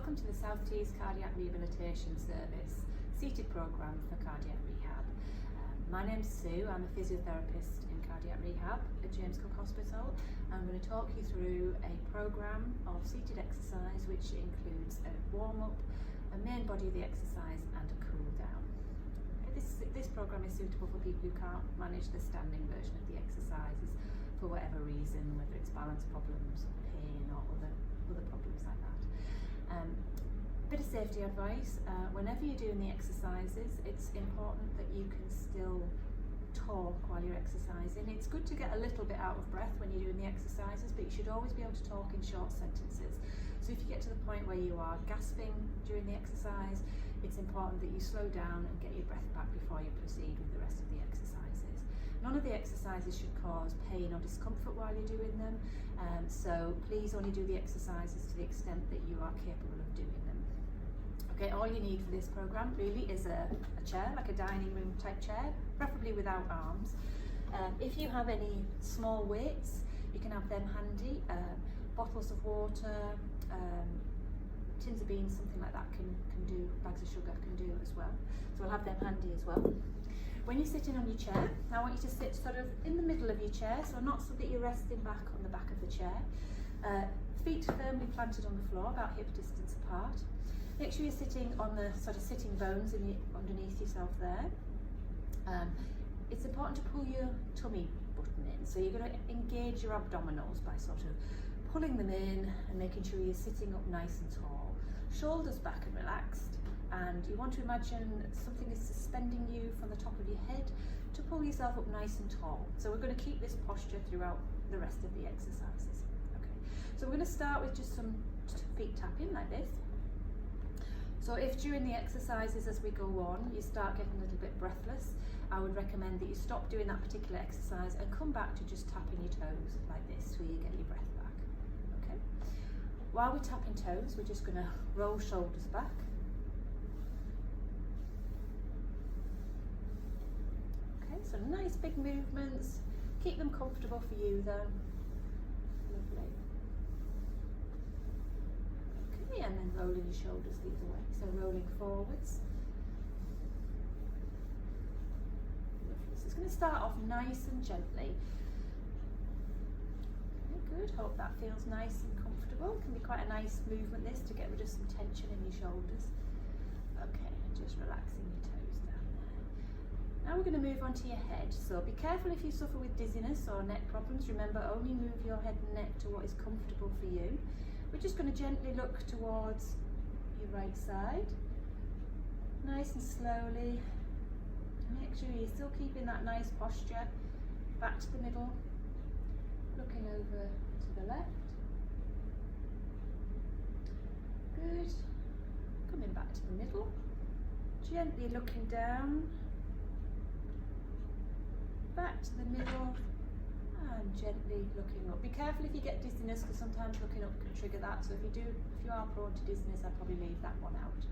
welcome to the South Tees Cardiac Rehabilitation Service seated programme for cardiac rehab. My name's Sue, I'm a physiotherapist in cardiac rehab at James Cook Hospital. I'm going to talk you through a programme of seated exercise which includes a warm-up, a main body of the exercise and a cool down. This programme is suitable for people who can't manage the standing version of the exercises for whatever reason, whether it's balance problems, pain or other problems like that. Bit of safety advice, whenever you're doing the exercises, it's important that you can still talk while you're exercising. It's good to get a little bit out of breath when you're doing the exercises, but you should always be able to talk in short sentences. So if you get to the point where you are gasping during the exercise, it's important that you slow down and get your breath back before you proceed with the rest of the exercises. None of the exercises should cause pain or discomfort while you're doing them, so please only do the exercises to the extent that you are capable of doing them. Okay, all you need for this programme really is a chair, like a dining room type chair, preferably without arms. If you have any small weights, you can have them handy. Bottles of water, tins of beans, something like that can do, bags of sugar can do as well. So we'll have them handy as well. When you're sitting on your chair, I want you to sit sort of in the middle of your chair, so not so that you're resting back on the back of the chair. Feet firmly planted on the floor, about hip distance apart. Make sure you're sitting on the sort of sitting bones underneath yourself there. It's important to pull your tummy button in, so you're going to engage your abdominals by sort of pulling them in and making sure you're sitting up nice and tall. Shoulders back and relaxed, and you want to imagine something is suspending you from the top of your head to pull yourself up nice and tall. So we're going to keep this posture throughout the rest of the exercises. Okay, so we're going to start with just some feet tapping like this. So if during the exercises as we go on you start getting a little bit breathless, I would recommend that you stop doing that particular exercise and come back to just tapping your toes like this so you get your breath back. Okay. While we're tapping toes, we're just going to roll shoulders back. Okay, so nice big movements. Keep them comfortable for you though. Lovely. Okay, and then rolling your shoulders the other way. So rolling forwards. Lovely. So it's going to start off nice and gently. Okay, good. Hope that feels nice and comfortable. It can be quite a nice movement this to get rid of some tension in your shoulders. Okay, and just relaxing your toes down there. Now we're going to move on to your head. So be careful if you suffer with dizziness or neck problems. Remember, only move your head and neck to what is comfortable for you. We're just going to gently look towards your right side, nice and slowly. Make sure you're still keeping that nice posture. Back to the middle, looking over to the left. Good. Coming back to the middle, gently looking down, back to the middle, and gently looking up. Be careful if you get dizziness, because sometimes looking up can trigger that. So if you are prone to dizziness, I'd probably leave that one out.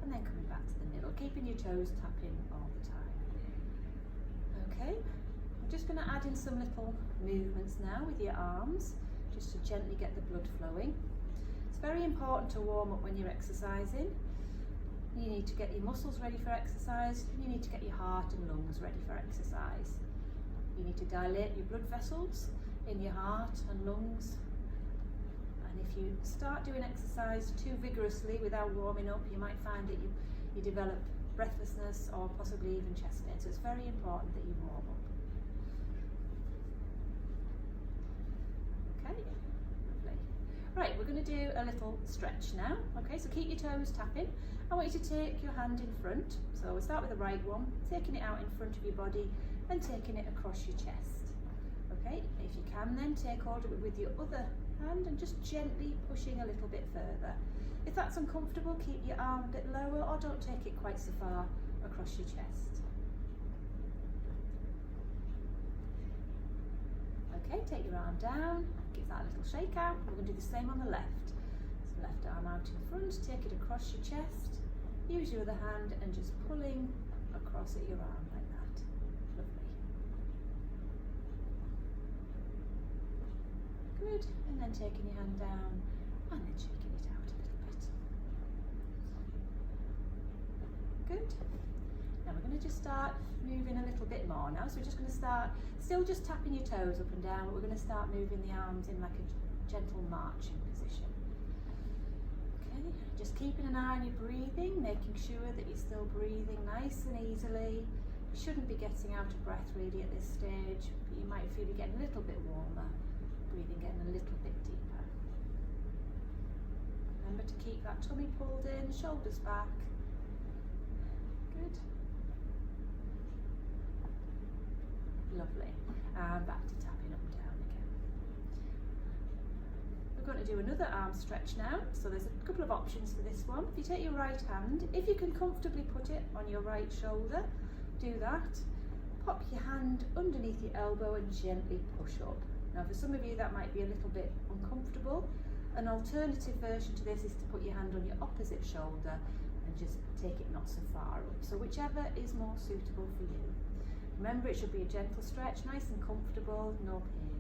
And then coming back to the middle, keeping your toes tapping all the time. Okay, I'm just going to add in some little movements now with your arms, just to gently get the blood flowing. It's very important to warm up when you're exercising. You need to get your muscles ready for exercise. You need to get your heart and lungs ready for exercise. You need to dilate your blood vessels in your heart and lungs. And if you start doing exercise too vigorously without warming up, you might find that you develop breathlessness or possibly even chest pain. So it's very important that you warm up. Okay, lovely. Right, we're going to do a little stretch now. Okay, so keep your toes tapping. I want you to take your hand in front. So we'll start with the right one, taking it out in front of your body and taking it across your chest. Okay, if you can then take hold of it with your other hand and just gently pushing a little bit further. If that's uncomfortable, keep your arm a bit lower or don't take it quite so far across your chest. Okay, take your arm down, give that a little shake out. We're going to do the same on the left. So left arm out in front, take it across your chest, use your other hand and just pulling across at your arm like that. Lovely. Good, and then taking your hand down and then shaking it out a little bit. Good. Now we're going to just start moving a little bit more now. So we're just going to start, still just tapping your toes up and down, but we're going to start moving the arms in like a gentle marching position. Okay, just keeping an eye on your breathing, making sure that you're still breathing nice and easily. You shouldn't be getting out of breath really at this stage, but you might feel you're getting a little bit warmer, breathing getting a little bit deeper. Remember to keep that tummy pulled in, shoulders back. Good. Lovely. And back to tapping up and down again. We're going to do another arm stretch now. So there's a couple of options for this one. If you take your right hand, if you can comfortably put it on your right shoulder, do that. Pop your hand underneath your elbow and gently push up. Now for some of you that might be a little bit uncomfortable. An alternative version to this is to put your hand on your opposite shoulder and just take it not so far up. So whichever is more suitable for you. Remember, it should be a gentle stretch, nice and comfortable, no pain.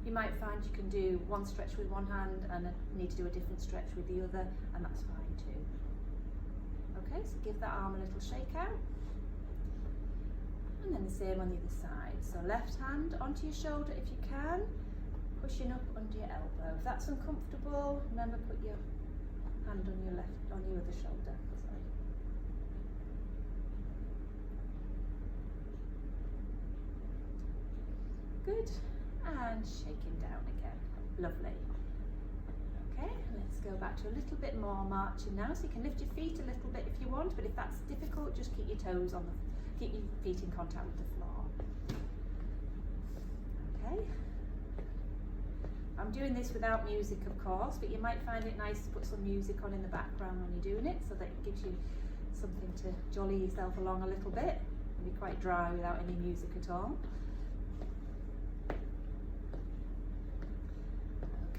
You might find you can do one stretch with one hand and need to do a different stretch with the other, and that's fine too. Okay, so give that arm a little shake out. And then the same on the other side. So left hand onto your shoulder if you can, pushing up under your elbow. If that's uncomfortable, remember put your hand on your other shoulder. Sorry. Good. And shaking down again. Lovely. Okay, let's go back to a little bit more marching now. So you can lift your feet a little bit if you want, but if that's difficult, just keep your toes on keep your feet in contact with the floor. Okay. I'm doing this without music, of course, but you might find it nice to put some music on in the background when you're doing it, so that it gives you something to jolly yourself along a little bit. It'll be quite dry without any music at all.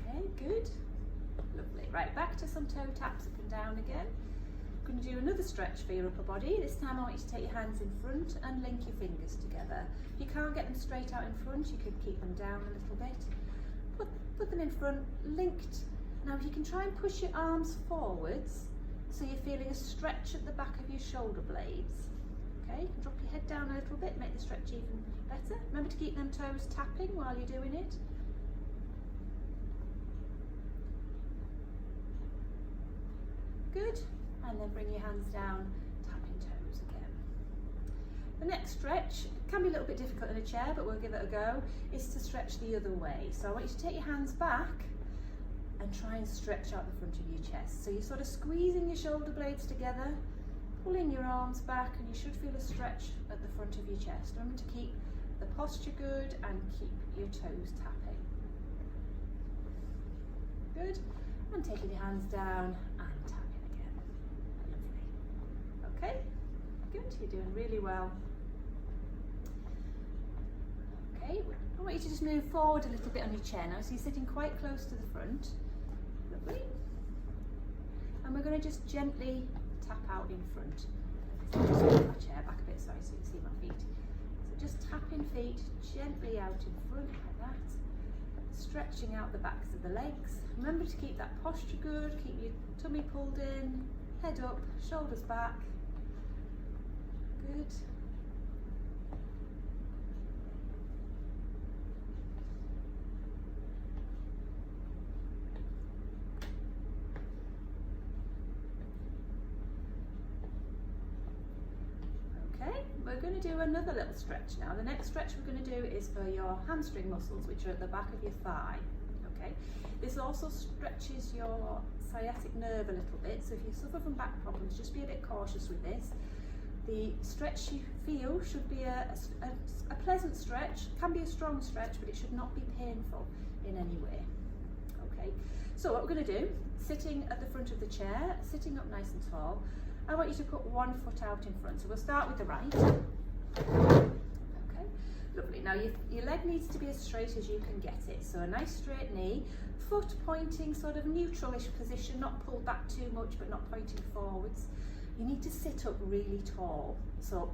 Okay, good. Lovely. Right, back to some toe taps up and down again. We're going to do another stretch for your upper body. This time I want you to take your hands in front and link your fingers together. If you can't get them straight out in front, you could keep them down a little bit. Put them in front, linked. Now if you can try and push your arms forwards, so you're feeling a stretch at the back of your shoulder blades. Okay, drop your head down a little bit, make the stretch even better. Remember to keep them toes tapping while you're doing it. Good, and then bring your hands down, tapping toes again. The next stretch can be a little bit difficult in a chair, but we'll give it a go, is to stretch the other way. So I want you to take your hands back and try and stretch out the front of your chest. So you're sort of squeezing your shoulder blades together, pulling your arms back, and you should feel a stretch at the front of your chest. Remember to keep the posture good and keep your toes tapping. Good, and taking your hands down and tapping again. Lovely. Okay, good, you're doing really well. Okay, I want you to just move forward a little bit on your chair now, so you're sitting quite close to the front. Lovely. And we're going to just gently tap out in front. So just move my chair back a bit, sorry, so you can see my feet. So just tapping feet gently out in front like that. Stretching out the backs of the legs. Remember to keep that posture good, keep your tummy pulled in, head up, shoulders back. Good. We're going to do another little stretch now. The next stretch we're going to do is for your hamstring muscles, which are at the back of your thigh. Okay. This also stretches your sciatic nerve a little bit, so if you suffer from back problems, just be a bit cautious with this. The stretch you feel should be a pleasant stretch, can be a strong stretch, but it should not be painful in any way. Okay. So what we're going to do, sitting at the front of the chair, sitting up nice and tall, I want you to put one foot out in front. So we'll start with the right. Okay, lovely. Now your leg needs to be as straight as you can get it. So a nice straight knee, foot pointing sort of neutralish position, not pulled back too much but not pointing forwards. You need to sit up really tall. So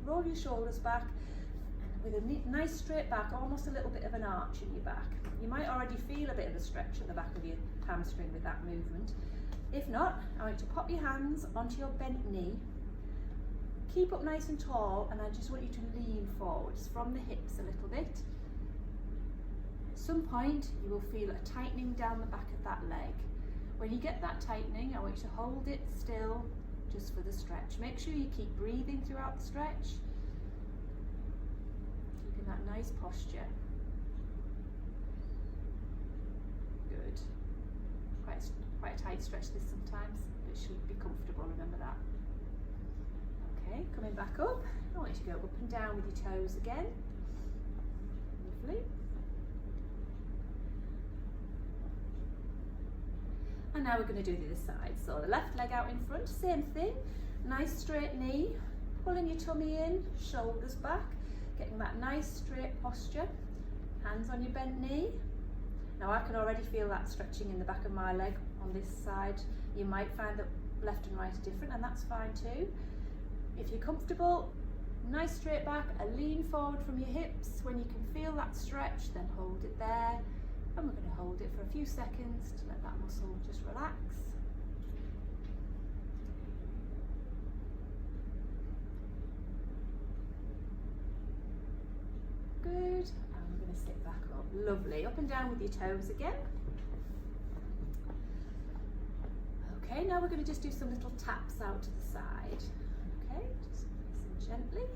roll your shoulders back with a nice straight back, almost a little bit of an arch in your back. You might already feel a bit of a stretch at the back of your hamstring with that movement. If not, I want you to pop your hands onto your bent knee. Keep up nice and tall, and I just want you to lean forwards from the hips a little bit. At some point, you will feel a tightening down the back of that leg. When you get that tightening, I want you to hold it still just for the stretch. Make sure you keep breathing throughout the stretch, keeping that nice posture. Good. Quite a tight stretch this sometimes, but it should be comfortable, remember that. Okay, coming back up, I want you to go up and down with your toes again. Lovely. And now we're going to do the other side. So the left leg out in front, same thing. Nice straight knee, pulling your tummy in, shoulders back, getting that nice straight posture. Hands on your bent knee. Now I can already feel that stretching in the back of my leg on this side. You might find that left and right are different, and that's fine too. If you're comfortable, nice straight back, a lean forward from your hips. When you can feel that stretch, then hold it there. And we're going to hold it for a few seconds to let that muscle just relax. Good, and we're going to sit back up. Lovely, up and down with your toes again. Okay, now we're going to just do some little taps out to the side. Okay, just nice and gently.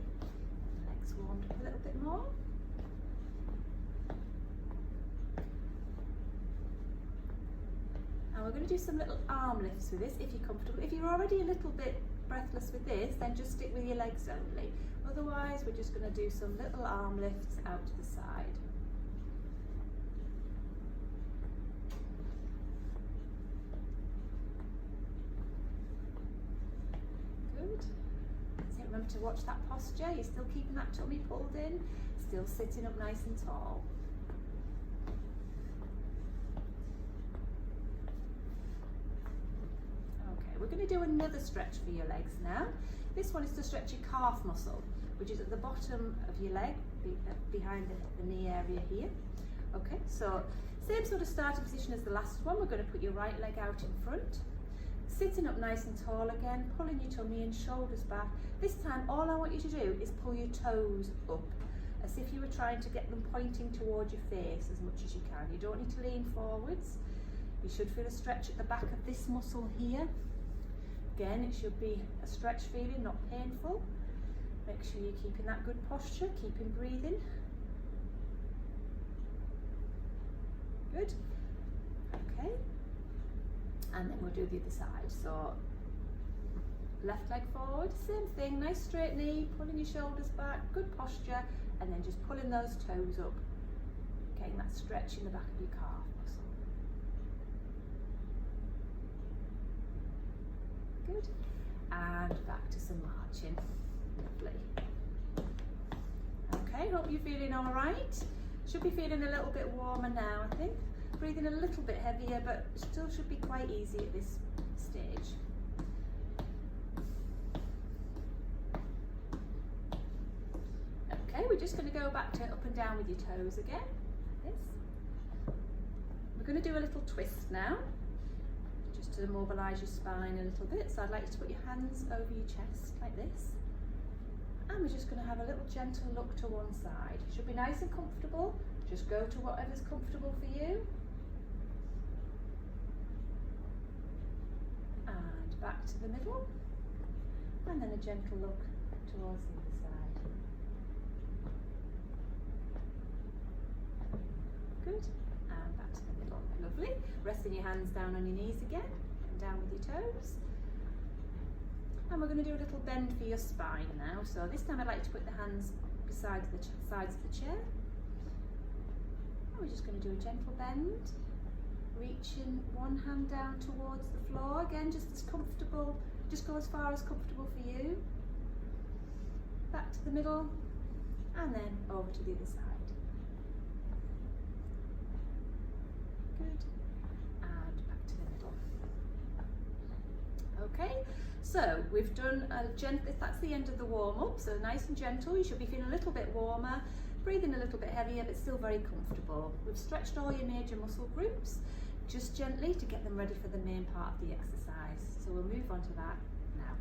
Legs warmed up a little bit more. And we're going to do some little arm lifts with this if you're comfortable. If you're already a little bit breathless with this, then just stick with your legs only. Otherwise, we're just going to do some little arm lifts out to the side. Good. That's it. Remember to watch that posture. You're still keeping that tummy pulled in, still sitting up nice and tall. We're going to do another stretch for your legs now. This one is to stretch your calf muscle, which is at the bottom of your leg, behind the knee area here. Okay, so same sort of starting position as the last one. We're going to put your right leg out in front, sitting up nice and tall again, pulling your tummy in, shoulders back. This time, all I want you to do is pull your toes up, as if you were trying to get them pointing towards your face as much as you can. You don't need to lean forwards. You should feel a stretch at the back of this muscle here. Again, it should be a stretch feeling, not painful. Make sure you're keeping that good posture, keeping breathing. Good. Okay. And then we'll do the other side. So, left leg forward, same thing, nice straight knee, pulling your shoulders back, good posture, and then just pulling those toes up, getting that stretch in the back of your calf muscle. Good. And back to some marching. Lovely. Okay, hope you're feeling all right. Should be feeling a little bit warmer now, I think. Breathing a little bit heavier, but still should be quite easy at this stage. Okay, we're just going to go back to up and down with your toes again, like this. We're going to do a little twist now, just to mobilise your spine a little bit. So I'd like you to put your hands over your chest like this. And we're just going to have a little gentle look to one side. Should be nice and comfortable. Just go to whatever's comfortable for you. And back to the middle. And then a gentle look towards the other side. Good. And back to the middle. Lovely. Resting your hands down on your knees again. And down with your toes. And we're going to do a little bend for your spine now. So this time I'd like to put the hands beside the sides of the chair. And we're just going to do a gentle bend. Reaching one hand down towards the floor. Again, just as comfortable, just go as far as comfortable for you. Back to the middle. And then over to the other side. Good. And back to the middle. Okay. So we've done a gentle, that's the end of the warm-up, so nice and gentle. You should be feeling a little bit warmer, breathing a little bit heavier, but still very comfortable. We've stretched all your major muscle groups. just gently to get them ready for the main part of the exercise. So we'll move on to that now.